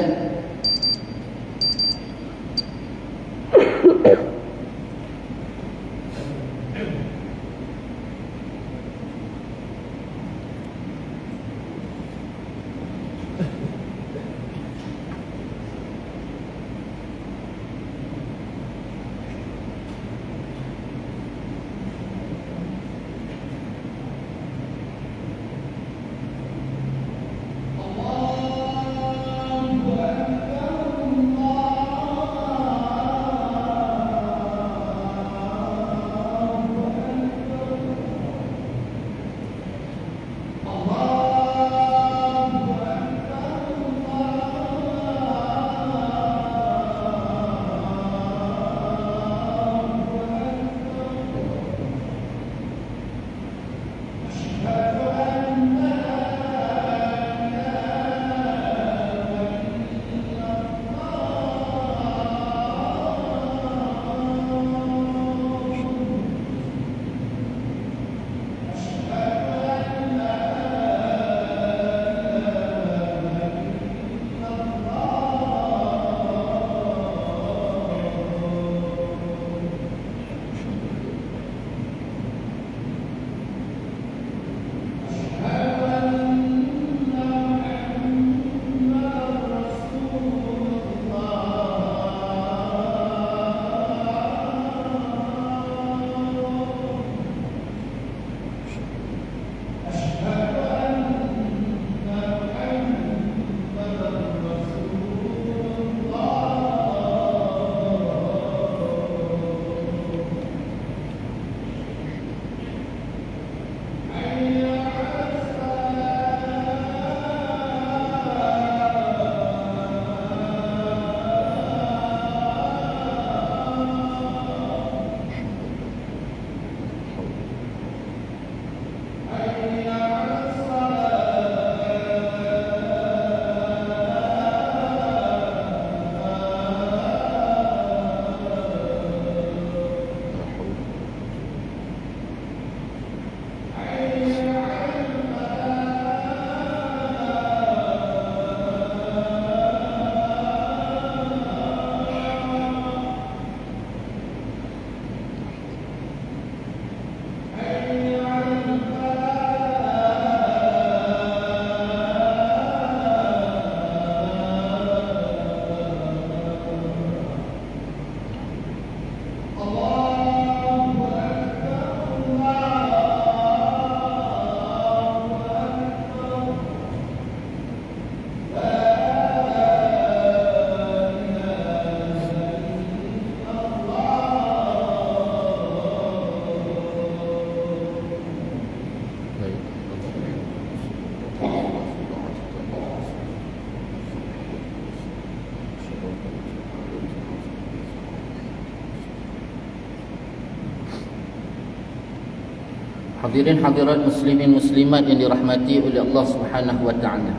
A: Hadirin hadirat muslimin muslimat yang dirahmati oleh Allah Subhanahu wa taala.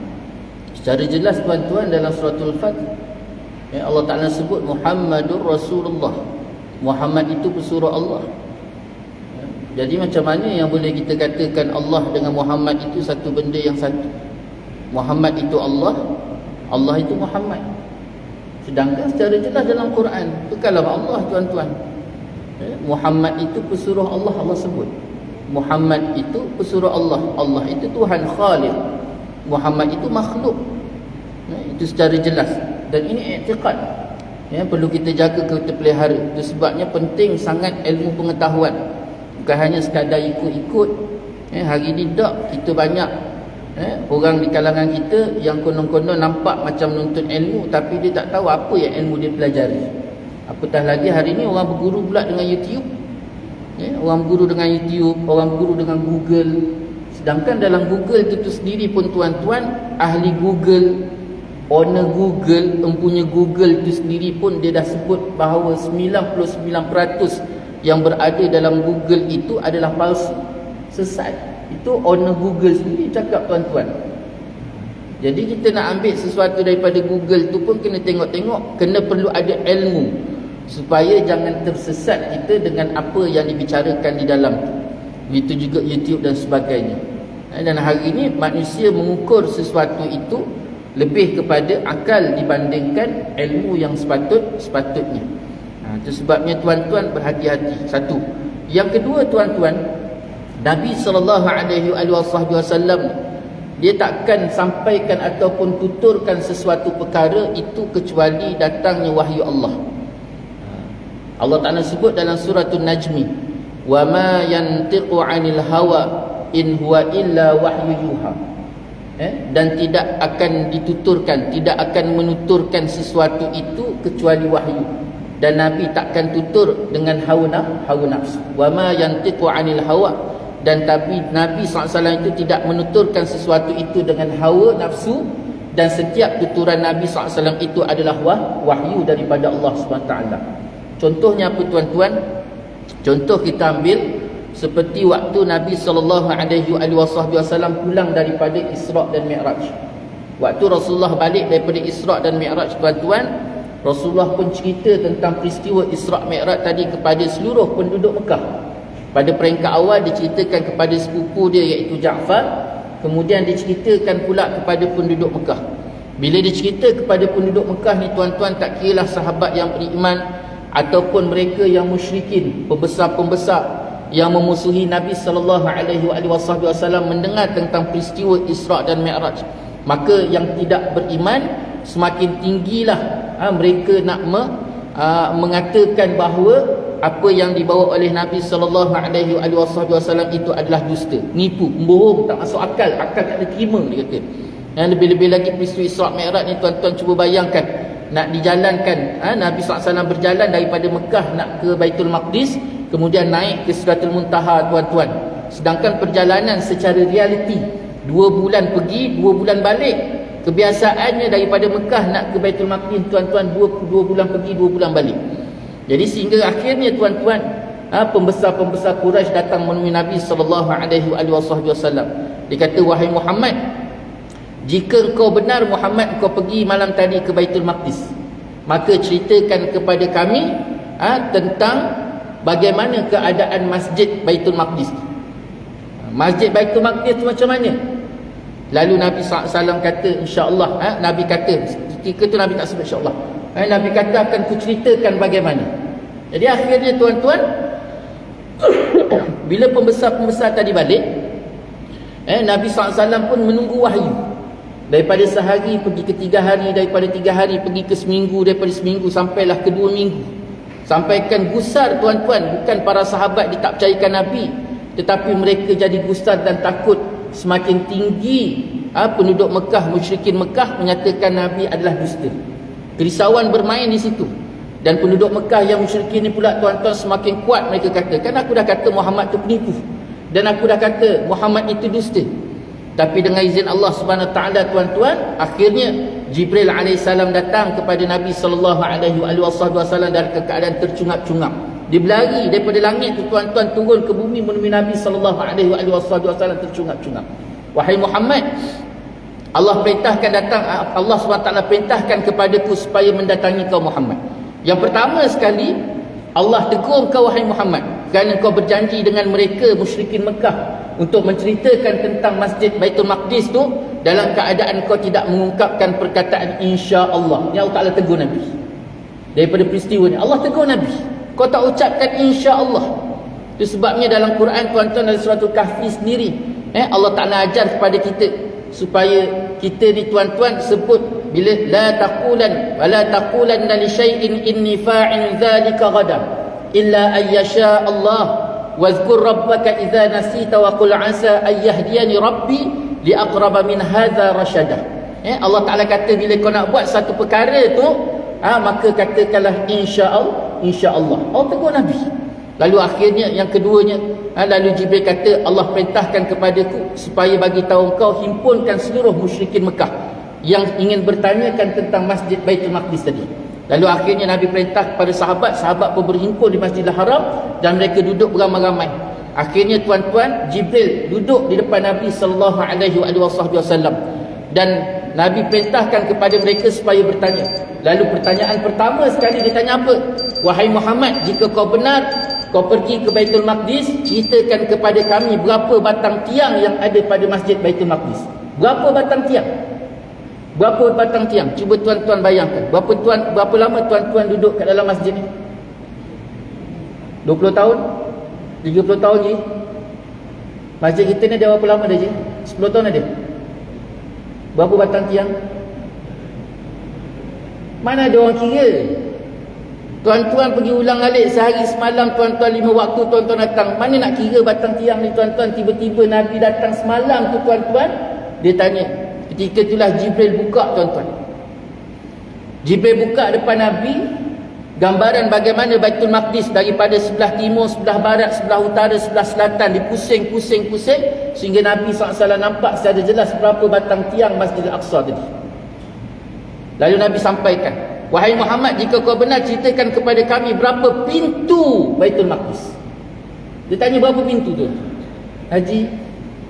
A: Secara jelas tuan-tuan dalam suratul Fath, Allah Taala sebut Muhammadur Rasulullah. Muhammad itu pesuruh Allah. Jadi macam mana yang boleh kita katakan Allah dengan Muhammad itu satu benda yang satu? Muhammad itu Allah, Allah itu Muhammad. Sedangkan secara jelas dalam Quran, itu kalam Allah tuan-tuan. Muhammad itu pesuruh Allah, Allah sebut. Muhammad itu pesuruh Allah, Allah itu Tuhan Khaliq. Muhammad itu makhluk. Itu secara jelas. Dan ini i'tiqad. Perlu kita jaga, kita pelihara. Itu sebabnya penting sangat ilmu pengetahuan. Bukan hanya sekadar ikut-ikut. Hari ni tak, kita banyak orang di kalangan kita yang konon-konon nampak macam menuntut ilmu, tapi dia tak tahu apa yang ilmu dia pelajari. Apatah lagi hari ni orang berguru pula dengan YouTube. Orang berguru dengan YouTube, orang berguru dengan Google. Sedangkan dalam Google itu sendiri pun tuan-tuan, ahli Google, owner Google, empunya Google itu sendiri pun dia dah sebut bahawa 99% yang berada dalam Google itu adalah palsu, sesat. Itu owner Google sendiri cakap, tuan-tuan. Jadi kita nak ambil sesuatu daripada Google tu pun kena tengok-tengok, kena perlu ada ilmu supaya jangan tersesat kita dengan apa yang dibicarakan di dalam tu. Begitu juga YouTube dan sebagainya. Dan hari ini manusia mengukur sesuatu itu lebih kepada akal dibandingkan ilmu yang sepatutnya. Itu sebabnya tuan-tuan berhati-hati. Satu. Yang kedua, tuan-tuan, Nabi SAW dia takkan sampaikan ataupun tuturkan sesuatu perkara itu kecuali datangnya wahyu Allah. Allah Ta'ala sebut dalam suratul Najmi, wa ma yantiqu 'anil hawa in huwa illa wahyu yuha. Dan tidak akan dituturkan, tidak akan menuturkan sesuatu itu kecuali wahyu. Dan Nabi takkan tutur dengan hawa nafsu. Wa ma yantiqu 'anil hawa, dan Nabi SAW itu tidak menuturkan sesuatu itu dengan hawa nafsu, dan setiap tuturan Nabi SAW itu adalah wahyu daripada Allah SWT. Contohnya apa, tuan-tuan? Contoh kita ambil seperti waktu Nabi SAW pulang daripada Isra' dan Mi'raj. Waktu Rasulullah balik daripada Isra' dan Mi'raj, tuan-tuan, Rasulullah pun cerita tentang peristiwa Isra' Mi'raj tadi kepada seluruh penduduk Mekah. Pada peringkat awal diceritakan kepada sepupu dia iaitu Ja'far, kemudian diceritakan pula kepada penduduk Mekah. Bila dicerita kepada penduduk Mekah ni, tuan-tuan, tak kiralah sahabat yang beriman ataupun mereka yang musyrikin, pembesar-pembesar yang memusuhi Nabi SAW mendengar tentang peristiwa Isra' dan Mi'raj, maka yang tidak beriman semakin tinggilah mereka nak mengatakan bahawa apa yang dibawa oleh Nabi SAW itu adalah dusta, nipu, bohong, tak masuk akal, akal tak ada terima, dia kata. Dan lebih-lebih lagi peristiwa Isra' Mi'raj ni, tuan-tuan cuba bayangkan, nak dijalankan, Nabi SAW berjalan daripada Mekah nak ke Baitul Maqdis, kemudian naik ke Sidratul Muntaha, tuan-tuan. Sedangkan perjalanan secara realiti 2 bulan pergi, 2 bulan balik. Kebiasaannya daripada Mekah nak ke Baitul Maqdis, tuan-tuan, 2 bulan pergi, 2 bulan balik. Jadi sehingga akhirnya, tuan-tuan, pembesar-pembesar Quraisy datang menemui Nabi SAW. Dia kata, wahai Muhammad, jika engkau benar Muhammad, engkau pergi malam tadi ke Baitul Maqdis, maka ceritakan kepada kami tentang bagaimana keadaan Masjid Baitul Maqdis. Masjid Baitul Maqdis tu macam mana? Lalu Nabi SAW kata, insya-Allah, Nabi kata, ketika tu Nabi tak sebut insya-Allah, Nabi kata akan kuceritakan bagaimana. Jadi akhirnya, tuan-tuan, bila pembesar-pembesar tadi balik, Nabi SAW pun menunggu wahyu. Daripada sehari pergi ke 3 hari, daripada 3 hari pergi ke seminggu, daripada seminggu sampailah ke 2 minggu. Sampaikan gusar, tuan-tuan, bukan para sahabat dia tak percayakan Nabi, tetapi mereka jadi gusar dan takut. Semakin tinggi penduduk Mekah, musyrikin Mekah menyatakan Nabi adalah dusta. Kerisauan bermain di situ. Dan penduduk Mekah yang musyrikin ni pula, tuan-tuan, semakin kuat mereka kata, kan aku dah kata Muhammad tu penipu, dan aku dah kata Muhammad itu dusta. Tapi dengan izin Allah Subhanahu Taala, tuan-tuan, akhirnya Jibril alaihissalam datang kepada Nabi SAW dalam keadaan tercungap-cungap. Dia berlari daripada langit tu, tuan-tuan, turun ke bumi menemui Nabi SAW tercungap-cungap. Wahai Muhammad, Allah perintahkan datang, Allah SWT perintahkan kepadaku supaya mendatangi kau Muhammad. Yang pertama sekali, Allah tegur kau wahai Muhammad, kerana kau berjanji dengan mereka musyrikin Mekah untuk menceritakan tentang Masjid Baitul Maqdis tu dalam keadaan kau tidak mengungkapkan perkataan insya-Allah. Ni Allah Ta'ala tegur Nabi. Daripada peristiwa ni Allah tegur Nabi, kau tak ucapkan insya-Allah. Itu sebabnya dalam Quran, tuan-tuan, dalam surah Al-Kahfi sendiri, Allah Ta'ala ajar kepada kita supaya kita ni, tuan-tuan, sebut bila la taqulanna li syai'in inni fa'ilun dzalika ghadan illa ayyasha Allah wazkur rabbaka idza nasita wa qul asa ay yahdiyani rabbi li aqraba min hadza rasyada. Allah Taala kata, bila kau nak buat satu perkara tu, maka katakanlah insya-Allah. Allah tegur Nabi. Lalu akhirnya yang keduanya, lalu Jibril kata, Allah perintahkan kepadaku supaya bagi tahu kau himpunkan seluruh musyrikin Mekah yang ingin bertanyakan tentang Masjid Baitul Maqdis tadi. Lalu akhirnya Nabi perintah kepada sahabat pun berhimpun di Masjidil Haram dan mereka duduk beramai-ramai. Akhirnya tuan-tuan, Jibril duduk di depan Nabi sallallahu alaihi wasallam dan Nabi perintahkan kepada mereka supaya bertanya. Lalu pertanyaan pertama sekali dia tanya apa? Wahai Muhammad, jika kau benar kau pergi ke Baitul Maqdis, ceritakan kepada kami berapa batang tiang yang ada pada Masjid Baitul Maqdis. Berapa batang tiang? Berapa batang tiang? Cuba tuan-tuan bayangkan. Berapa lama tuan-tuan duduk kat dalam masjid ni? 20 tahun? 30 tahun je? Masjid kita ni ada berapa lama dah je? 10 tahun ada? Berapa batang tiang? Mana ada orang kira? Tuan-tuan pergi ulang alik sehari semalam, tuan-tuan 5 waktu tuan-tuan datang. Mana nak kira batang tiang ni tuan-tuan? Tiba-tiba Nabi datang semalam tu tuan-tuan, dia tanya. Ketika itulah Jibril buka tuan-tuan. Jibril buka depan Nabi gambaran bagaimana Baitul Maqdis daripada sebelah timur, sebelah barat, sebelah utara, sebelah selatan dipusing sehingga Nabi SAW nampak secara jelas berapa batang tiang Masjidil Aqsa tadi. Lalu Nabi sampaikan, wahai Muhammad, jika kau benar ceritakan kepada kami berapa pintu Baitul Maqdis. Dia tanya berapa pintu tu? Haji,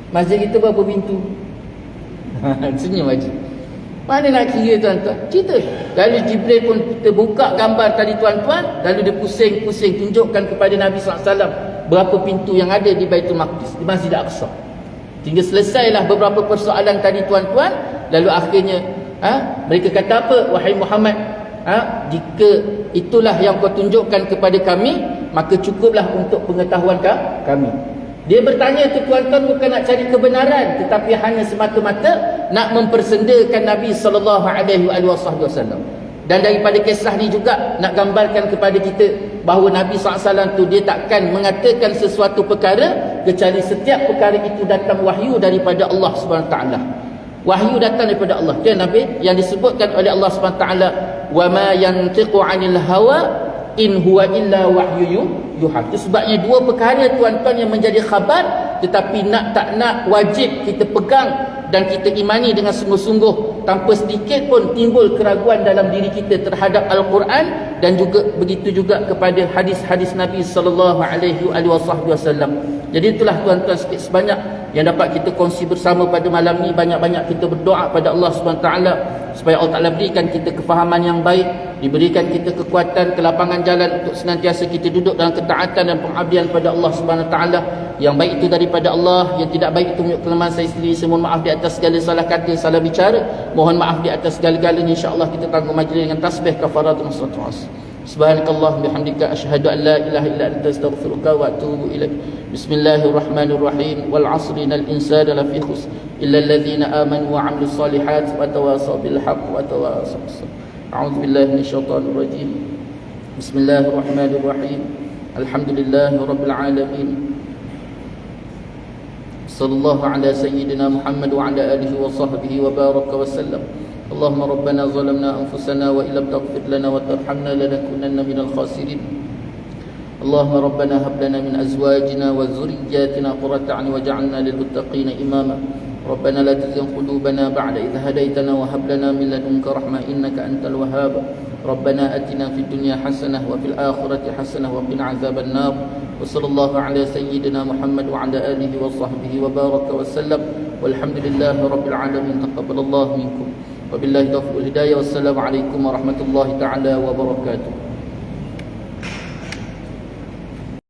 A: masjid kita berapa pintu? Senyum Haji. Mana nak kira tuan-tuan? Cerita. Lalu Jibril pun terbuka gambar tadi tuan-tuan, lalu dia pusing-pusing tunjukkan kepada Nabi SAW berapa pintu yang ada di Baitul Maqdis, di Masjid Al-Aqsa. Hingga selesailah beberapa persoalan tadi tuan-tuan. Lalu akhirnya mereka kata apa? Wahai Muhammad, jika itulah yang kau tunjukkan kepada kami, maka cukuplah untuk pengetahuan kami. Dia bertanya tu tuan-tuan bukan nak cari kebenaran, tetapi hanya semata-mata nak mempersendakan Nabi SAW. Dan daripada kisah ni juga nak gambarkan kepada kita bahawa Nabi SAW tu dia takkan mengatakan sesuatu perkara kecuali setiap perkara itu datang wahyu daripada Allah SWT. Wahyu datang daripada Allah. Dia Nabi yang disebutkan oleh Allah SWT, wa ma yantiqu 'anil hawa in huwa illa wahyu yuha. Itu sebabnya dua perkara tuan-tuan yang menjadi khabar, tetapi nak tak nak wajib kita pegang dan kita imani dengan sungguh-sungguh tanpa sedikit pun timbul keraguan dalam diri kita terhadap Al-Quran, dan juga begitu juga kepada hadis-hadis Nabi sallallahu alaihi wasallam. Jadi itulah tuan-tuan sikit sebanyak yang dapat kita kongsi bersama pada malam ni. Banyak-banyak kita berdoa pada Allah SWT supaya Allah Ta'ala berikan kita kefahaman yang baik, diberikan kita kekuatan, kelapangan jalan untuk senantiasa kita duduk dalam ketaatan dan pengabdian pada Allah SWT. Yang baik itu daripada Allah, yang tidak baik itu menurut kelemahan saya sendiri. Saya mohon maaf di atas segala salah kata, salah bicara. Mohon maaf di atas segala-galanya. InsyaAllah kita tangguh majlis dengan tasbih kafaratun salatu as. Subhanakallah bihamdika asyhadu an la ilaha illa anta astaghfiruka wa atubu ilaik. Bismillahirrahmanirrahim. Wal 'asri innal insana lafi khusr illa alladhina amanu wa 'amilus solihati wa tawasaw bil haqqi wa tawasaw bis sabr. A'udzu billahi minasyaitonir rajim. Bismillahirrahmanirrahim. Alhamdulillahirabbil alamin. Sallallahu ala sayyidina Muhammad wa ala alihi wa sahbihi wa baraka wa sallam. اللهم ربنا ظلمنا أنفسنا وإن لم تغفر لنا وترحمنا لنكونن من الخاسرين. اللهم ربنا هب لنا من أزواجنا وذرياتنا قرة أعين واجعلنا للمتقين إماما. ربنا لا تزغ قلوبنا بعد إذ هديتنا وهب لنا من لدنك رحمة إنك أنت الوهاب. ربنا آتنا في الدنيا حسنة وفي الآخرة حسنة وقنا عذاب النار. وصلى الله على سيدنا محمد وعلى آله وصحبه وبارك وسلم. والحمد لله رب العالمين. تقبل الله منكم. وبالله التوفيق والهداية. والسلام عليكم ورحمة الله تعالى وبركاته.